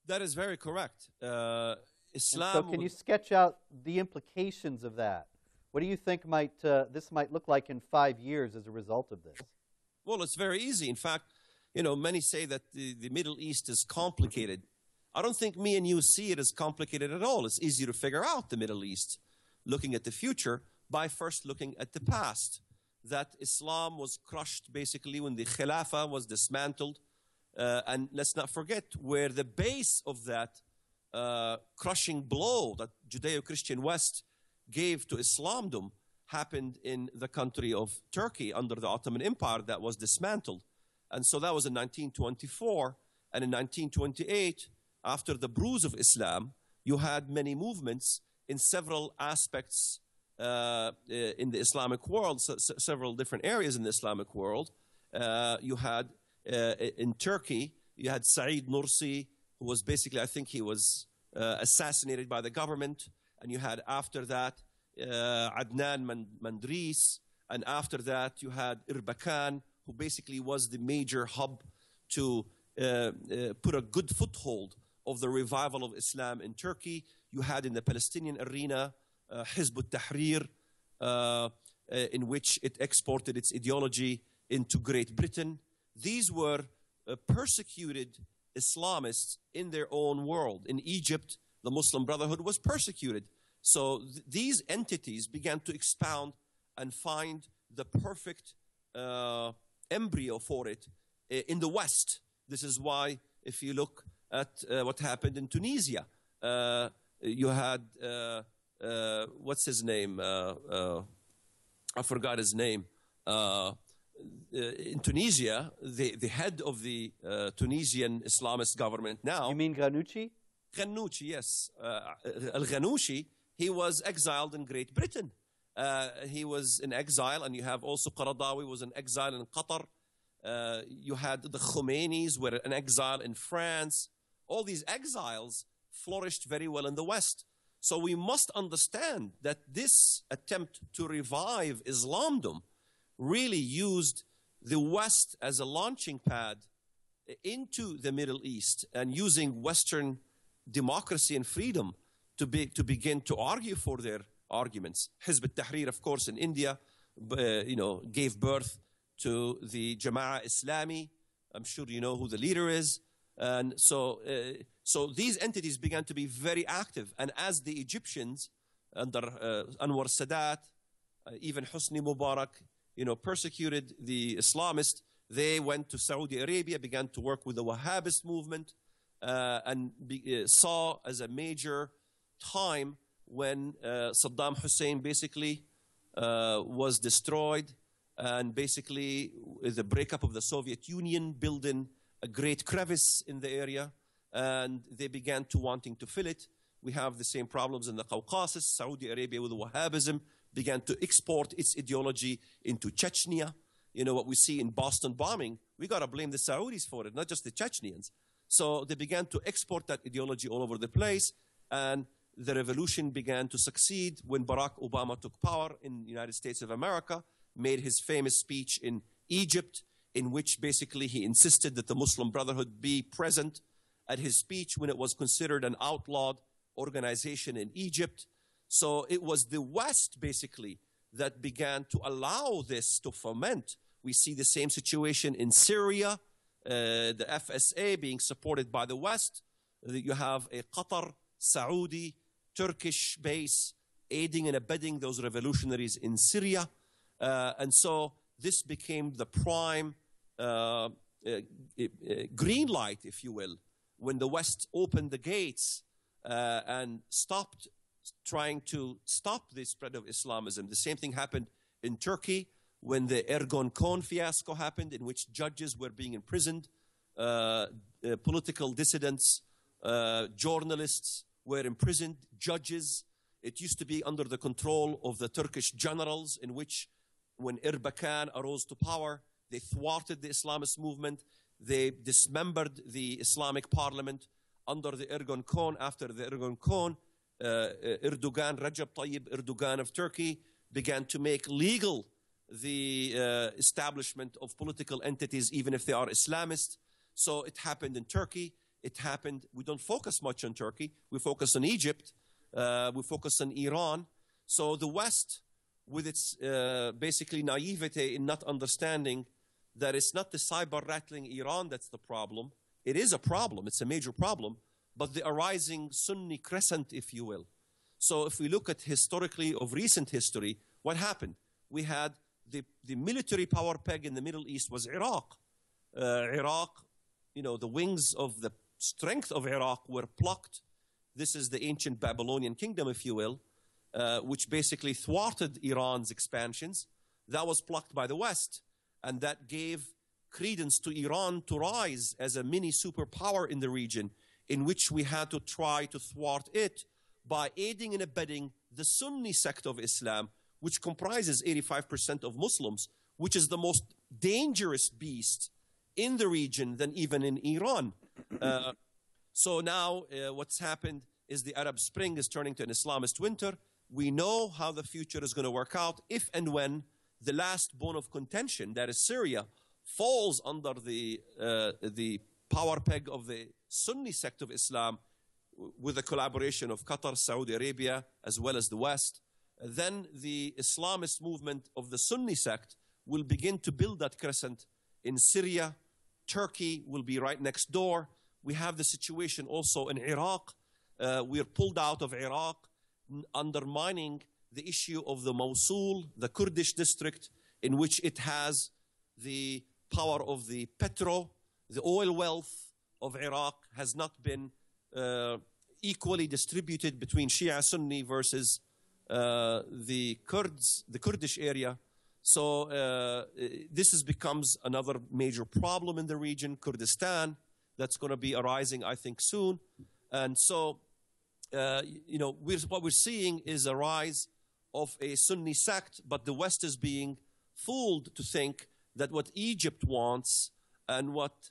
That is very correct. Islam. So can you sketch out the implications of that? What do you think this might look like in 5 years as a result of this? Well, it's very easy. In fact, many say that the Middle East is complicated. I don't think me and you see it as complicated at all. It's easy to figure out the Middle East, looking at the future, by first looking at the past. That Islam was crushed basically when the Khilafah was dismantled. And let's not forget where the base of that crushing blow that Judeo-Christian West gave to Islamdom happened in the country of Turkey under the Ottoman Empire that was dismantled. And so that was in 1924. And in 1928, after the bruise of Islam, you had many movements in several aspects in the Islamic world, several different areas in the Islamic world. You had, in Turkey, you had Said Nursi, who was basically, I think he was assassinated by the government. And you had, after that, Adnan Mandris. And after that, you had Erbakan, who basically was the major hub to put a good foothold of the revival of Islam in Turkey. You had in the Palestinian arena Hizb ut-Tahrir, in which it exported its ideology into Great Britain. These were persecuted Islamists in their own world. In Egypt, the Muslim Brotherhood was persecuted. So these entities began to expound and find the perfect embryo for it in the West. This is why, if you look at what happened in Tunisia, you had, what's his name? I forgot his name. In Tunisia, the head of the Tunisian Islamist government now. You mean Ghannouchi? Ghannouchi, yes. Al-Ghannouchi, he was exiled in Great Britain. He was in exile, and you have also Qaradawi was in exile in Qatar. You had the Khomeinis were in exile in France. All these exiles flourished very well in the West. So we must understand that this attempt to revive Islamdom really used the West as a launching pad into the Middle East, and using Western democracy and freedom to begin to argue for their arguments. Hizb ut-Tahrir, of course, in India, gave birth to the Jama'ah Islami. I'm sure you know who the leader is. And so these entities began to be very active. And as the Egyptians, under Anwar Sadat, even Hosni Mubarak, persecuted the Islamists, they went to Saudi Arabia, began to work with the Wahhabist movement, and saw as a major time when Saddam Hussein basically was destroyed, and basically the breakup of the Soviet Union, building a great crevice in the area, and they began to wanting to fill it. We have the same problems in the Caucasus. Saudi Arabia with Wahhabism began to export its ideology into Chechnya. What we see in Boston bombing, we got to blame the Saudis for it, not just the Chechnyans. So they began to export that ideology all over the place, and the revolution began to succeed when Barack Obama took power in the United States of America, made his famous speech in Egypt, in which basically he insisted that the Muslim Brotherhood be present at his speech when it was considered an outlawed organization in Egypt. So it was the West basically that began to allow this to ferment. We see the same situation in Syria, the FSA being supported by the West. You have a Qatar, Saudi, Turkish base aiding and abetting those revolutionaries in Syria. And so this became the prime green light, if you will, when the West opened the gates and stopped trying to stop the spread of Islamism. The same thing happened in Turkey when the Ergenekon fiasco happened, in which judges were being imprisoned, political dissidents Journalists were imprisoned, judges. It used to be under the control of the Turkish generals, in which when Erbakan arose to power, they thwarted the Islamist movement. They dismembered the Islamic parliament under the Erdogan Khan. After the Erdogan Khan, Erdogan, Recep Tayyip Erdogan of Turkey, began to make legal the establishment of political entities, even if they are Islamist. So it happened in Turkey. It happened, we don't focus much on Turkey. We focus on Egypt. We focus on Iran. So the West, with its basically naivete in not understanding that it's not the cyber-rattling Iran that's the problem. It is a problem. It's a major problem. But the arising Sunni crescent, if you will. So if we look at historically, of recent history, what happened? We had the military power peg in the Middle East was Iraq. Iraq, the wings of the strength of Iraq were plucked. This is the ancient Babylonian kingdom, if you will, which basically thwarted Iran's expansions. That was plucked by the West, and that gave credence to Iran to rise as a mini superpower in the region, in which we had to try to thwart it by aiding and abetting the Sunni sect of Islam, which comprises 85% of Muslims, which is the most dangerous beast in the region than even in Iran. So now what's happened is the Arab Spring is turning to an Islamist winter. We know how the future is going to work out if and when the last bone of contention, that is Syria, falls under the power peg of the Sunni sect of Islam, with the collaboration of Qatar, Saudi Arabia, as well as the West. Then the Islamist movement of the Sunni sect will begin to build that crescent in Syria. Turkey will be right next door. We have the situation also in Iraq. We are pulled out of Iraq, undermining the issue of the Mosul, the Kurdish district, in which it has the power of the the oil wealth of Iraq has not been equally distributed between Shia Sunni versus the Kurds, the Kurdish area. So this becomes another major problem in the region, Kurdistan, that's going to be arising, I think, soon. And so, what we're seeing is a rise of a Sunni sect, but the West is being fooled to think that what Egypt wants and what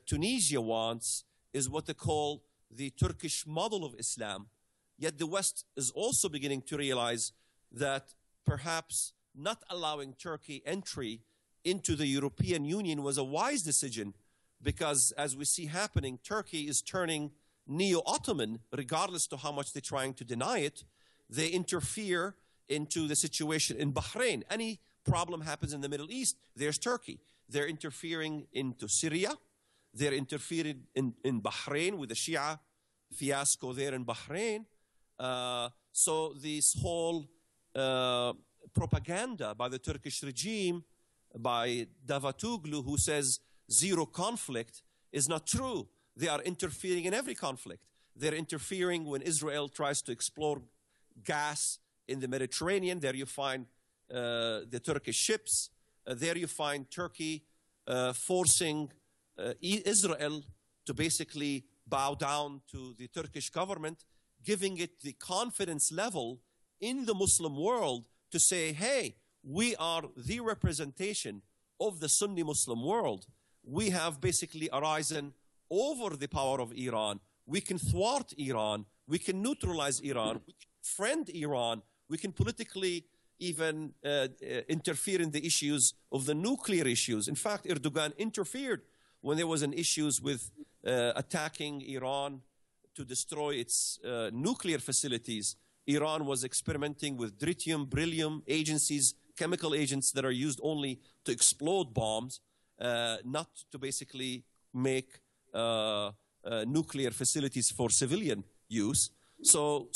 Tunisia wants is what they call the Turkish model of Islam. Yet the West is also beginning to realize that perhaps not allowing Turkey entry into the European Union was a wise decision, because as we see happening, Turkey is turning neo-Ottoman, regardless to how much they're trying to deny it. They interfere into the situation in Bahrain. Any problem happens in the Middle East, there's Turkey. They're interfering into Syria. They're interfering in Bahrain with the Shia fiasco there in Bahrain. So this whole propaganda by the Turkish regime, by Davutoglu, who says zero conflict, is not true. They are interfering in every conflict. They're interfering when Israel tries to explore gas in the Mediterranean. There you find the Turkish ships. There you find Turkey forcing Israel to basically bow down to the Turkish government, giving it the confidence level in the Muslim world to say, hey, we are the representation of the Sunni Muslim world. We have basically arisen over the power of Iran. We can thwart Iran. We can neutralize Iran. We can friend Iran. We can politically even interfere in the issues of the nuclear issues. In fact, Erdogan interfered when there was an issues with attacking Iran to destroy its nuclear facilities. Iran was experimenting with tritium, beryllium agencies, chemical agents that are used only to explode bombs, not to basically make nuclear facilities for civilian use. So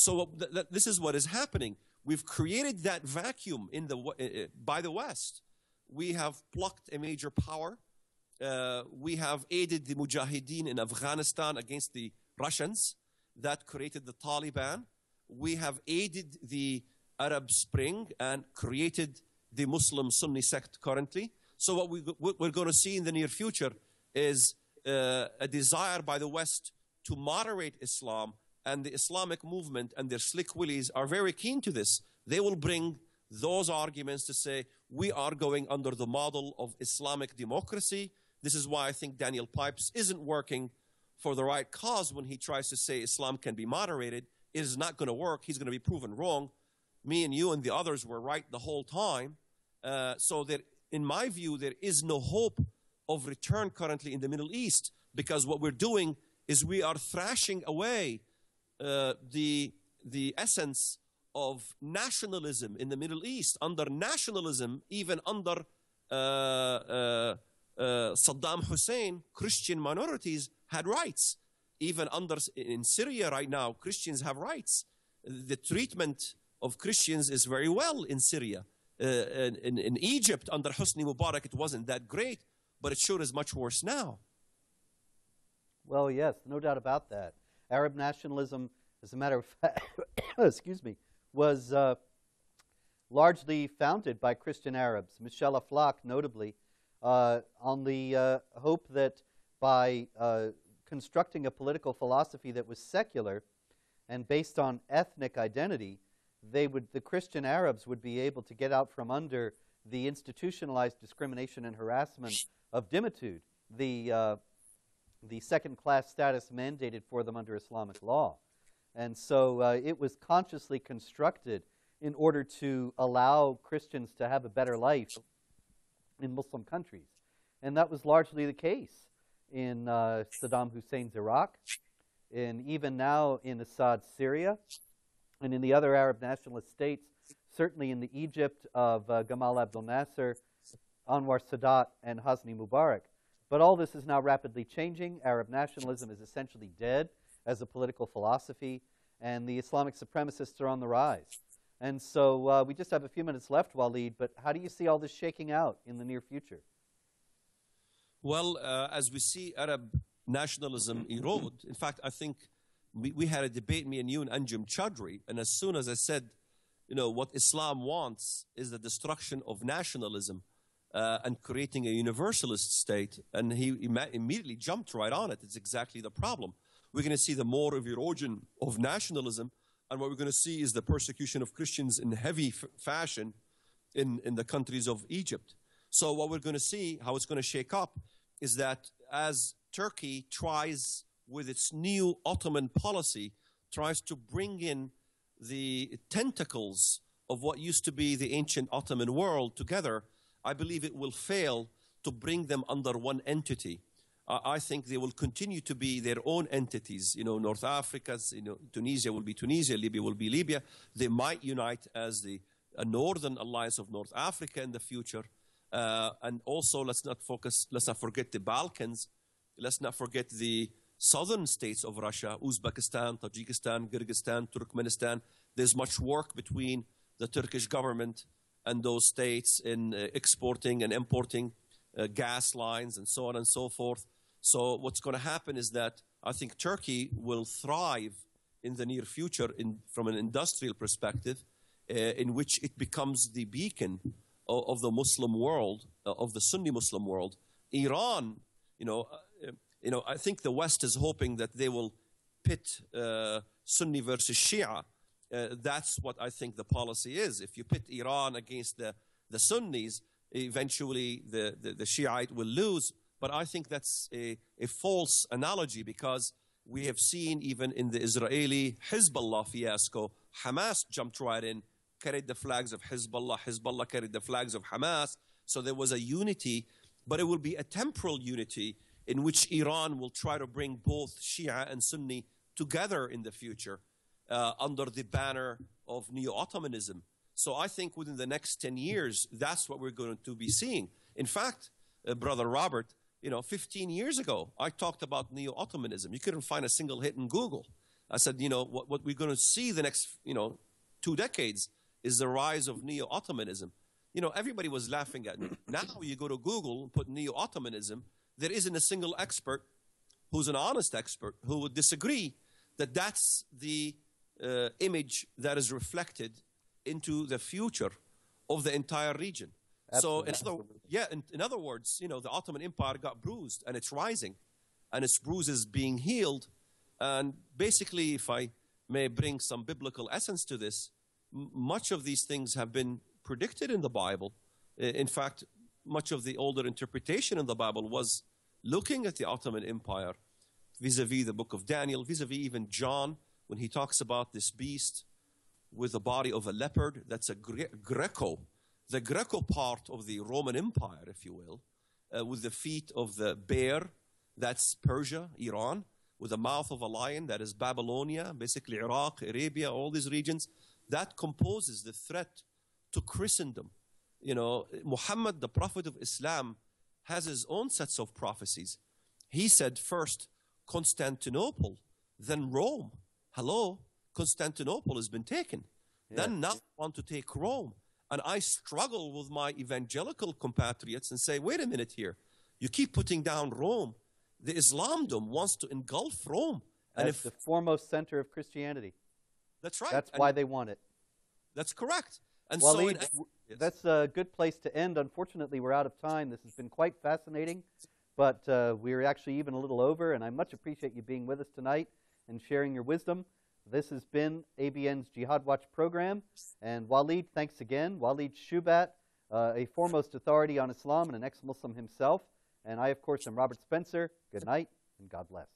this is what is happening. We've created that vacuum in by the West. We have plucked a major power. We have aided the Mujahideen in Afghanistan against the Russians. That created the Taliban. We have aided the Arab Spring and created the Muslim Sunni sect currently. So what we're going to see in the near future is a desire by the West to moderate Islam, and the Islamic movement and their slick willies are very keen to this. They will bring those arguments to say, we are going under the model of Islamic democracy. This is why I think Daniel Pipes isn't working for the right cause when he tries to say Islam can be moderated. It is not going to work. He's going to be proven wrong. Me and you and the others were right the whole time. So that, in my view, there is no hope of return currently in the Middle East, because what we're doing is we are thrashing away the essence of nationalism in the Middle East. Under nationalism, even under Saddam Hussein, Christian minorities had rights. Even in Syria right now, Christians have rights. The treatment of Christians is very well in Syria. In Egypt, under Hosni Mubarak, it wasn't that great, but it sure is much worse now. Well, yes, no doubt about that. Arab nationalism, as a matter of fact, excuse me, was largely founded by Christian Arabs. Michel Aflaq, notably, on the hope that by constructing a political philosophy that was secular and based on ethnic identity, the Christian Arabs would be able to get out from under the institutionalized discrimination and harassment of dhimmitude, the second-class status mandated for them under Islamic law. And so it was consciously constructed in order to allow Christians to have a better life in Muslim countries. And that was largely the case in Saddam Hussein's Iraq, and even now in Assad's Syria, and in the other Arab nationalist states, certainly in the Egypt of Gamal Abdel Nasser, Anwar Sadat, and Hosni Mubarak. But all this is now rapidly changing. Arab nationalism is essentially dead as a political philosophy, and the Islamic supremacists are on the rise. And so we just have a few minutes left, Walid, but how do you see all this shaking out in the near future? Well, as we see Arab nationalism erode, in fact, I think we had a debate, me and you and Anjem Chaudhry, and as soon as I said, what Islam wants is the destruction of nationalism and creating a universalist state, and he immediately jumped right on it. It's exactly the problem. We're going to see the more of erosion of nationalism, and what we're going to see is the persecution of Christians in heavy fashion in the countries of Egypt. So what we're going to see, how it's going to shake up, is that as Turkey tries with its new Ottoman policy, tries to bring in the tentacles of what used to be the ancient Ottoman world together, I believe it will fail to bring them under one entity. I think they will continue to be their own entities. North Africa, Tunisia will be Tunisia, Libya will be Libya. They might unite as a northern alliance of North Africa in the future. And also, let's not forget the Balkans. Let's not forget the southern states of Russia, Uzbekistan, Tajikistan, Kyrgyzstan, Turkmenistan. There's much work between the Turkish government and those states in exporting and importing gas lines and so on and so forth. So what's going to happen is that I think Turkey will thrive in the near future from an industrial perspective, in which it becomes the beacon of the Muslim world, of the Sunni Muslim world. Iran, I think the West is hoping that they will pit Sunni versus Shia. That's what I think the policy is. If you pit Iran against the Sunnis, eventually the Shiite will lose. But I think that's a false analogy, because we have seen even in the Israeli Hezbollah fiasco, Hamas jumped right in, carried the flags of Hezbollah, Hezbollah carried the flags of Hamas. So there was a unity, but it will be a temporal unity in which Iran will try to bring both Shia and Sunni together in the future under the banner of Neo-Ottomanism. So I think within the next 10 years, that's what we're going to be seeing. In fact, Brother Robert, 15 years ago, I talked about Neo-Ottomanism. You couldn't find a single hit in Google. I said, what we're going to see the next, 2 decades is the rise of Neo-Ottomanism. Everybody was laughing at me. Now you go to Google and put Neo-Ottomanism, there isn't a single expert who's an honest expert who would disagree that that's the image that is reflected into the future of the entire region. Absolutely. So, in other words, the Ottoman Empire got bruised, and it's rising, and its bruises being healed. And basically, if I may bring some biblical essence to this, much of these things have been predicted in the Bible. In fact, much of the older interpretation in the Bible was looking at the Ottoman Empire vis-a-vis the book of Daniel, vis-a-vis even John, when he talks about this beast with the body of a leopard. That's a Greco, the Greco part of the Roman Empire, if you will, with the feet of the bear, that's Persia, Iran, with the mouth of a lion, that is Babylonia, basically Iraq, Arabia, all these regions. That composes the threat to Christendom. You know, Muhammad, the prophet of Islam, has his own sets of prophecies. He said first Constantinople, then Rome. Hello, Constantinople has been taken. Yeah. Then now I want to take Rome. And I struggle with my evangelical compatriots and say, wait a minute here. You keep putting down Rome. The Islamdom wants to engulf Rome. And As the foremost center of Christianity. That's right. That's why they want it. That's correct. And Walid, that's a good place to end. Unfortunately, we're out of time. This has been quite fascinating, but we're actually even a little over, and I much appreciate you being with us tonight and sharing your wisdom. This has been ABN's Jihad Watch program, and Walid, thanks again. Walid Shoebat, a foremost authority on Islam and an ex-Muslim himself, and I, of course, am Robert Spencer. Good night, and God bless.